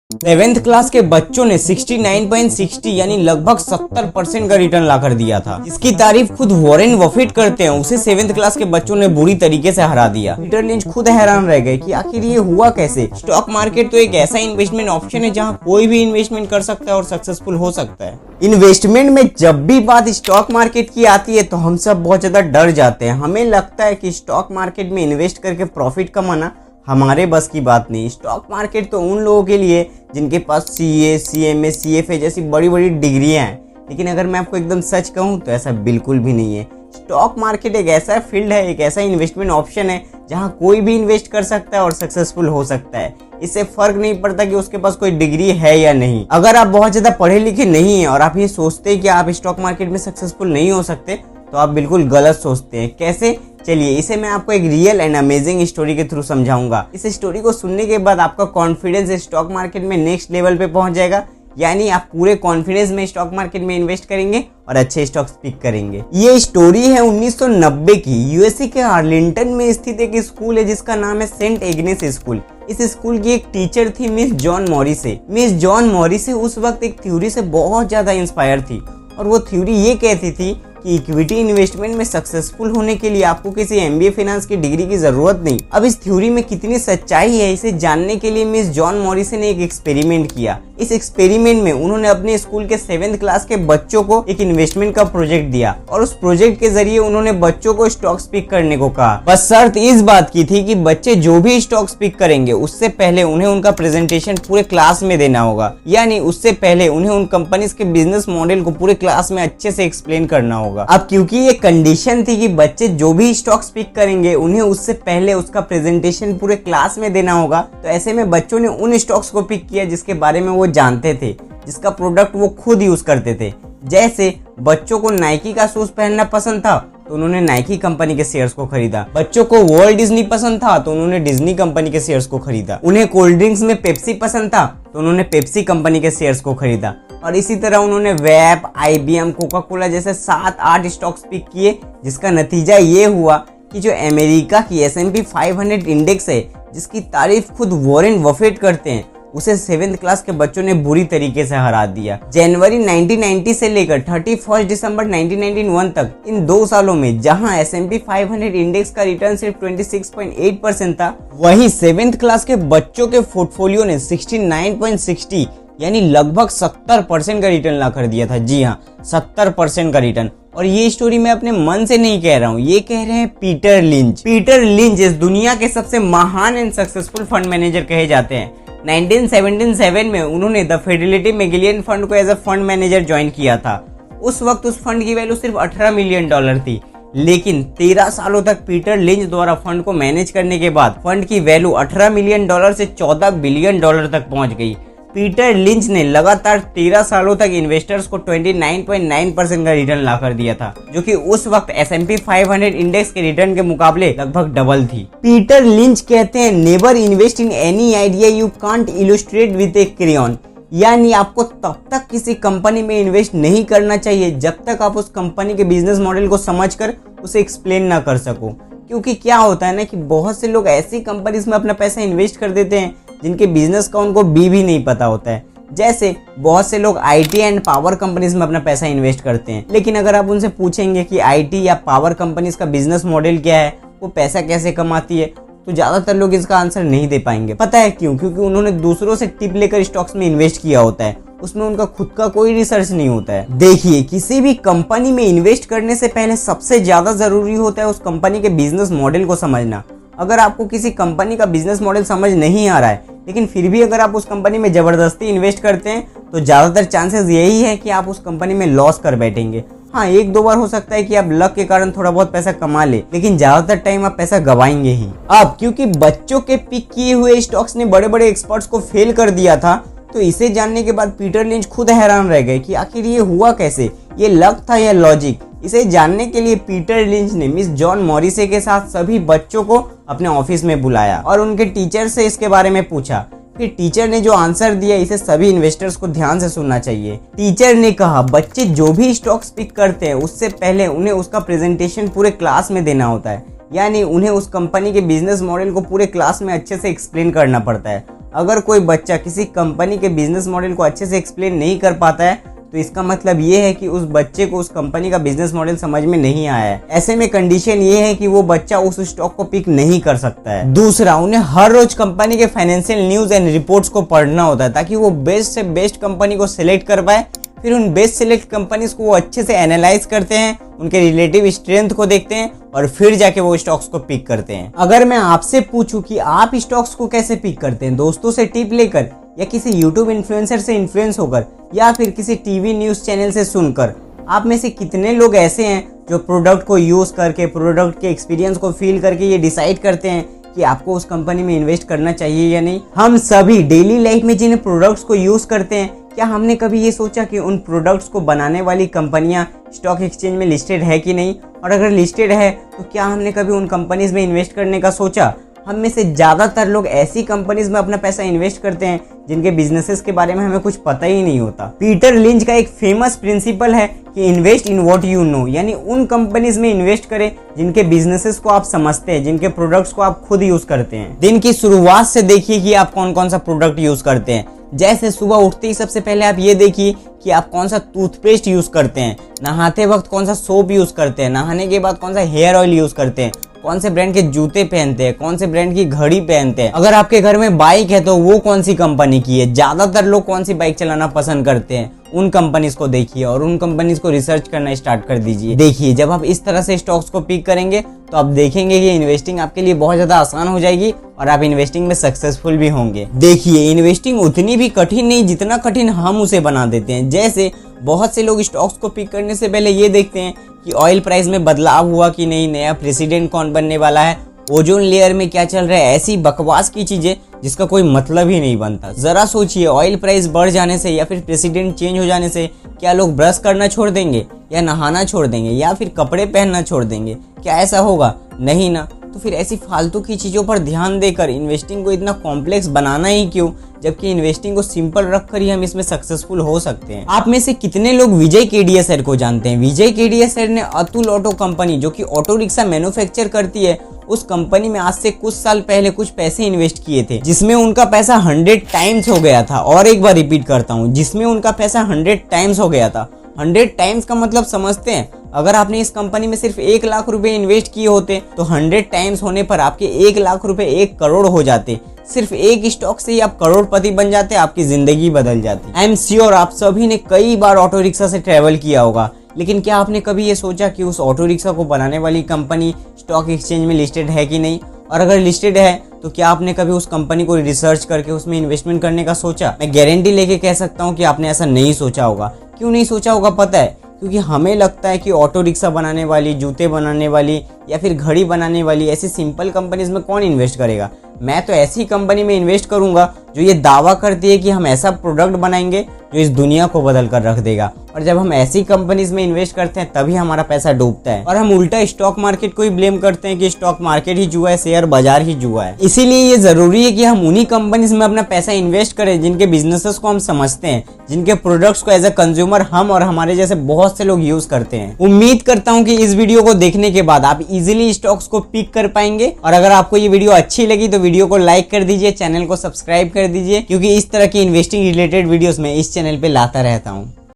11th class के बच्चों ने 69.60 यानी लगभग 70% का रिटर्न ला कर दिया था, जिसकी तारीफ खुद वॉरेन बफेट करते हैं। उसे 7th क्लास के बच्चों ने बुरी तरीके से हरा दिया। पीटर लिंच खुद हैरान रह गए कि आखिर ये हुआ कैसे। स्टॉक मार्केट तो एक ऐसा इन्वेस्टमेंट ऑप्शन है जहां कोई भी इन्वेस्टमेंट कर सकता है और सक्सेसफुल हो सकता है। इन्वेस्टमेंट में जब भी बात स्टॉक मार्केट की आती है तो हम सब बहुत ज्यादा डर जाते हैं। हमें लगता है कि स्टॉक मार्केट में इन्वेस्ट करके प्रॉफिट कमाना हमारे बस की बात नहीं। स्टॉक मार्केट तो उन लोगों के लिए जिनके पास CA, CMA, CFA जैसी बड़ी बड़ी डिग्रियां हैं। लेकिन अगर मैं आपको एकदम सच कहूं तो ऐसा बिल्कुल भी नहीं है। स्टॉक मार्केट एक ऐसा फील्ड है, एक ऐसा इन्वेस्टमेंट ऑप्शन है जहां कोई भी इन्वेस्ट कर सकता है और सक्सेसफुल हो सकता है। इससे फर्क नहीं पड़ता कि उसके पास कोई डिग्री है या नहीं। अगर आप बहुत ज्यादा पढ़े लिखे नहीं हैं और आप ये सोचते हैं कि आप स्टॉक मार्केट में सक्सेसफुल नहीं हो सकते तो आप बिल्कुल गलत सोचते हैं। कैसे? चलिए इसे मैं आपको एक रियल एंड अमेजिंग स्टोरी के थ्रू समझाऊंगा। इस स्टोरी को सुनने के बाद आपका कॉन्फिडेंस स्टॉक मार्केट में नेक्स्ट लेवल पे पहुंच जाएगा, यानी आप पूरे कॉन्फिडेंस में स्टॉक मार्केट में इन्वेस्ट करेंगे और अच्छे स्टॉक्स पिक करेंगे। ये स्टोरी है 1990 की। यूएसए के आर्लिंगटन में स्थित एक स्कूल है जिसका नाम है सेंट एग्नेस स्कूल। इस स्कूल की एक टीचर थी मिस जॉन मॉरिसे। मिस जॉन मॉरिसे उस वक्त एक थ्योरी से बहुत ज्यादा इंस्पायर थी और वो थ्योरी ये कहती थी कि इक्विटी इन्वेस्टमेंट में सक्सेसफुल होने के लिए आपको किसी MBA फाइनेंस की डिग्री की जरूरत नहीं। अब इस थ्योरी में कितनी सच्चाई है इसे जानने के लिए मिस जॉन मॉरिसे ने एक एक्सपेरिमेंट किया। इस एक्सपेरिमेंट में उन्होंने अपने स्कूल के 7th क्लास के बच्चों को एक इन्वेस्टमेंट का प्रोजेक्ट दिया और उस प्रोजेक्ट के जरिए उन्होंने बच्चों को स्टॉक्स पिक करने को कहा। बस शर्त इस बात की थी कि बच्चे जो भी स्टॉक्स पिक करेंगे उससे पहले उन्हें उनका प्रेजेंटेशन पूरे क्लास में देना होगा, यानी उससे पहले उन्हें उन कंपनीज के बिजनेस मॉडल को पूरे क्लास में अच्छे से एक्सप्लेन करना होगा। अब क्योंकि ये कंडीशन थी कि बच्चे जो भी स्टॉक्स पिक करेंगे उन्हें उससे पहले उसका प्रेजेंटेशन पूरे क्लास में देना होगा, तो ऐसे में बच्चों ने उन स्टॉक्स को पिक किया जिसके बारे में वो जानते थे, जिसका प्रोडक्ट वो खुद यूज करते थे। जैसे बच्चों को नाइकी का शूज पहनना पसंद था तो उन्होंने नाइकी कंपनी के शेयर्स को खरीदा। बच्चों को वर्ल्ड डिज्नी पसंद था तो उन्होंने डिज्नी कंपनी के शेयर्स को खरीदा। उन्हें कोल्ड ड्रिंक्स में पेप्सी पसंद था तो उन्होंने पेप्सी कंपनी के शेयर्स को खरीदा। और इसी तरह उन्होंने वेब, IBM, कोका कोला जैसे 7-8 स्टॉक्स पिक किए, जिसका नतीजा ये हुआ कि जो अमेरिका की S&P 500 इंडेक्स है, जिसकी तारीफ खुद वॉरेन बफेट करते हैं, उसे 7th क्लास के बच्चों ने बुरी तरीके से हरा दिया। जनवरी 1990 से लेकर 31 दिसंबर 1991 तक, इन 2 सालों में जहां S&P 500 इंडेक्स का रिटर्न सिर्फ 26.8% था, वहीं 7th क्लास के बच्चों के पोर्टफोलियो ने 69.60 यानी लगभग 70% का रिटर्न ला कर दिया था। जी हाँ, 70% का रिटर्न। और ये स्टोरी मैं अपने मन से नहीं कह रहा हूँ, ये कह रहे हैं पीटर लिंच। पीटर लिंच इस दुनिया के सबसे महान एंड सक्सेसफुल फंड मैनेजर कहे जाते हैं। 1977 में उन्होंने द फिडेलिटी मैगेलियन फंड को as a fund manager join किया था। उस वक्त उस फंड की वैल्यू सिर्फ $18 मिलियन थी, लेकिन 13 सालों तक पीटर लिंच द्वारा फंड को मैनेज करने के बाद फंड की वैल्यू $18 मिलियन से $14 बिलियन तक पहुंच गई। पीटर लिंच ने लगातार 13 सालों तक इन्वेस्टर्स को 29.9% का रिटर्न ला कर दिया था, जो कि उस वक्त S&P 500 इंडेक्स के रिटर्न के मुकाबले लगभग डबल थी। पीटर लिंच कहते हैं, never invest in any idea you can't illustrate with A crayon, यानी आपको तब तक किसी कंपनी में इन्वेस्ट नहीं करना चाहिए जब तक आप उस कंपनी के बिजनेस मॉडल को समझकर उसे एक्सप्लेन ना कर सको। क्योंकि क्या होता है ना कि बहुत से लोग ऐसी कंपनीज में अपना पैसा इन्वेस्ट कर देते हैं जिनके बिजनेस का उनको भी नहीं पता होता है। जैसे बहुत से लोग IT एंड पावर कंपनीज में अपना पैसा इन्वेस्ट करते हैं, लेकिन अगर आप उनसे पूछेंगे कि IT या पावर कंपनीज का बिजनेस मॉडल क्या है, वो पैसा कैसे कमाती है, तो ज्यादातर लोग इसका आंसर नहीं दे पाएंगे। पता है क्यों? क्योंकि उन्होंने दूसरों से टिप लेकर स्टॉक्स में इन्वेस्ट किया होता है, उसमें उनका खुद का कोई रिसर्च नहीं होता है। देखिए, किसी भी कंपनी में इन्वेस्ट करने से पहले सबसे ज्यादा जरूरी होता है उस कंपनी के बिजनेस मॉडल को समझना। अगर आपको किसी कंपनी का बिजनेस मॉडल समझ नहीं आ रहा है, लेकिन फिर भी अगर आप उस कंपनी में जबरदस्ती इन्वेस्ट करते हैं, तो ज्यादातर चांसेस यही है कि आप उस कंपनी में लॉस कर बैठेंगे। हाँ, 1-2 बार हो सकता है कि आप लक के कारण थोड़ा बहुत पैसा कमा ले, लेकिन ज्यादातर टाइम आप पैसा गवाएंगे ही। अब क्योंकि बच्चों के पिक किए हुए स्टॉक्स ने बड़े बड़े एक्सपर्ट्स को फेल कर दिया था, तो इसे जानने के बाद पीटर लिंच खुद हैरान रह गए कि आखिर ये हुआ कैसे, ये लक था या लॉजिक। इसे जानने के लिए पीटर लिंच ने मिस जॉन मॉरिसे के साथ सभी बच्चों को अपने ऑफिस में बुलाया और उनके टीचर से इसके बारे में पूछा। फिर टीचर ने जो आंसर दिया, इसे सभी इन्वेस्टर्स को ध्यान से सुनना चाहिए। टीचर ने कहा, बच्चे जो भी स्टॉक्स पिक करते हैं उससे पहले उन्हें उसका प्रेजेंटेशन पूरे क्लास में देना होता है, यानी उन्हें उस कंपनी के बिजनेस मॉडल को पूरे क्लास में अच्छे से एक्सप्लेन करना पड़ता है। अगर कोई बच्चा किसी कंपनी के बिजनेस मॉडल को अच्छे से एक्सप्लेन नहीं कर पाता है तो इसका मतलब ये है कि उस बच्चे को उस कंपनी का बिजनेस मॉडल समझ में नहीं आया है। ऐसे में कंडीशन ये है कि वो बच्चा उस स्टॉक को पिक नहीं कर सकता है। दूसरा, उन्हें हर रोज कंपनी के फाइनेंशियल न्यूज एंड रिपोर्ट्स को पढ़ना होता है ताकि वो बेस्ट से बेस्ट कंपनी को सिलेक्ट कर पाए। फिर उन बेस्ट सिलेक्ट कंपनीज को वो अच्छे से एनालाइज करते हैं, उनके रिलेटिव स्ट्रेंथ को देखते हैं और फिर जाके वो स्टॉक्स को पिक करते हैं। अगर मैं आपसे पूछूं कि आप स्टॉक्स को कैसे पिक करते हैं, दोस्तों से टिप लेकर या किसी यूट्यूब इन्फ्लुएंसर से इन्फ्लुएंस होकर या फिर किसी टीवी न्यूज चैनल से सुनकर, आप में से कितने लोग ऐसे हैं जो प्रोडक्ट को यूज करके, प्रोडक्ट के एक्सपीरियंस को फील करके ये डिसाइड करते हैं कि आपको उस कंपनी में इन्वेस्ट करना चाहिए या नहीं? हम सभी डेली लाइफ में जिन प्रोडक्ट्स को यूज करते हैं, क्या हमने कभी ये सोचा कि उन प्रोडक्ट्स को बनाने वाली कंपनियां स्टॉक एक्सचेंज में लिस्टेड है कि नहीं? और अगर लिस्टेड है तो क्या हमने कभी उन कंपनीज में इन्वेस्ट करने का सोचा? हम में से ज़्यादातर लोग ऐसी कंपनीज में अपना पैसा इन्वेस्ट करते हैं जिनके बिजनेसेस के बारे में हमें कुछ पता ही नहीं होता। पीटर लिंच का एक फेमस प्रिंसिपल है कि invest in what you know, यानी उन कंपनीज में इन्वेस्ट करें जिनके बिजनेसेस को आप समझते हैं, जिनके प्रोडक्ट्स को आप खुद यूज करते हैं। दिन की शुरुआत से देखिए कि आप कौन कौन सा प्रोडक्ट यूज करते हैं। जैसे सुबह उठते ही सबसे पहले आप ये देखिए कि आप कौन सा टूथपेस्ट यूज करते हैं, नहाते वक्त कौन सा सोप यूज करते हैं, नहाने के बाद कौन सा हेयर ऑयल यूज करते हैं, कौन से ब्रांड के जूते पहनते हैं, कौन से ब्रांड की घड़ी पहनते हैं। अगर आपके घर में बाइक है तो वो कौन सी कंपनी की है, ज्यादातर लोग कौन सी बाइक चलाना पसंद करते हैं, उन कंपनीज को देखिए और उन कंपनीज को रिसर्च करना स्टार्ट कर दीजिए। देखिए, जब आप इस तरह से स्टॉक्स को पिक करेंगे तो आप देखेंगे कि इन्वेस्टिंग आपके लिए बहुत ज्यादा आसान हो जाएगी और आप इन्वेस्टिंग में सक्सेसफुल भी होंगे। देखिए, इन्वेस्टिंग उतनी भी कठिन नहीं जितना कठिन हम उसे बना देते हैं। जैसे बहुत से लोग स्टॉक्स को पिक करने से पहले ये देखते हैं कि ऑयल प्राइस में बदलाव हुआ कि नहीं, नया प्रेसिडेंट कौन बनने वाला है, ओजोन लेयर में क्या चल रहा है, ऐसी बकवास की चीजें जिसका कोई मतलब ही नहीं बनता। जरा सोचिए, ऑयल प्राइस बढ़ जाने से या फिर प्रेसिडेंट चेंज हो जाने से क्या लोग ब्रश करना छोड़ देंगे या नहाना छोड़ देंगे या फिर कपड़े पहनना छोड़ देंगे? क्या ऐसा होगा? नहीं ना। तो फिर ऐसी फालतू की चीज़ों पर ध्यान देकर इन्वेस्टिंग को इतना कॉम्प्लेक्स बनाना ही क्यों, जबकि इन्वेस्टिंग को सिंपल रखकर ही हम इसमें सक्सेसफुल हो सकते हैं। आप में से कितने लोग विजय केडिया सर को जानते हैं? विजय केडिया सर ने अतुल ऑटो कंपनी, जो कि ऑटो रिक्शा मैन्युफैक्चर करती है, उस कंपनी में आज से कुछ साल पहले कुछ पैसे इन्वेस्ट किए थे, जिसमें उनका पैसा 100 टाइम्स हो गया था। और एक बार रिपीट करता हूँ, जिसमें उनका पैसा 100 टाइम्स हो गया था। 100 टाइम्स का मतलब समझते हैं? अगर आपने इस कंपनी में सिर्फ 1 लाख रुपए इन्वेस्ट किए होते तो 100 टाइम्स होने पर आपके 1 लाख रुपए 1 करोड़ हो जाते। सिर्फ एक स्टॉक से ही आप करोड़पति बन जाते, आपकी जिंदगी बदल जाती। आई एम श्योर आप सभी ने कई बार ऑटो रिक्शा से ट्रेवल किया होगा, लेकिन क्या आपने कभी ये सोचा कि उस ऑटो रिक्शा को बनाने वाली कंपनी स्टॉक एक्सचेंज में लिस्टेड है कि नहीं? और अगर लिस्टेड है तो क्या आपने कभी उस कंपनी को रिसर्च करके उसमें इन्वेस्टमेंट करने का सोचा? मैं गारंटी लेके कह सकता हूँ कि आपने ऐसा नहीं सोचा होगा। क्यों नहीं सोचा होगा पता है? क्योंकि हमें लगता है कि ऑटो रिक्शा बनाने वाली, जूते बनाने वाली या फिर घड़ी बनाने वाली ऐसी सिंपल कंपनीज में कौन इन्वेस्ट करेगा। मैं तो ऐसी कंपनी में इन्वेस्ट करूंगा जो ये दावा करती है कि हम ऐसा प्रोडक्ट बनाएंगे जो इस दुनिया को बदल कर रख देगा। और जब हम ऐसी कंपनीज में इन्वेस्ट करते हैं तभी हमारा पैसा डूबता है और हम उल्टा स्टॉक मार्केट को ही ब्लेम करते हैं कि स्टॉक मार्केट ही जुआ है, शेयर बाजार ही जुआ है। इसीलिए ये जरूरी है कि हम उन्हीं कंपनीज में अपना पैसा इन्वेस्ट करें जिनके बिजनेसेस को हम समझते हैं, जिनके प्रोडक्ट्स को एज अ कंज्यूमर हम और हमारे जैसे बहुत से लोग यूज करते हैं। उम्मीद करता हूँ कि इस वीडियो को देखने के बाद आप इजीली स्टॉक्स को पिक कर पाएंगे। और अगर आपको ये वीडियो अच्छी लगी तो वीडियो को लाइक कर दीजिए, चैनल को सब्सक्राइब कर दीजिए, क्योंकि इस तरह की इन्वेस्टिंग रिलेटेड वीडियोस मैं इस चैनल पे लाता रहता हूँ।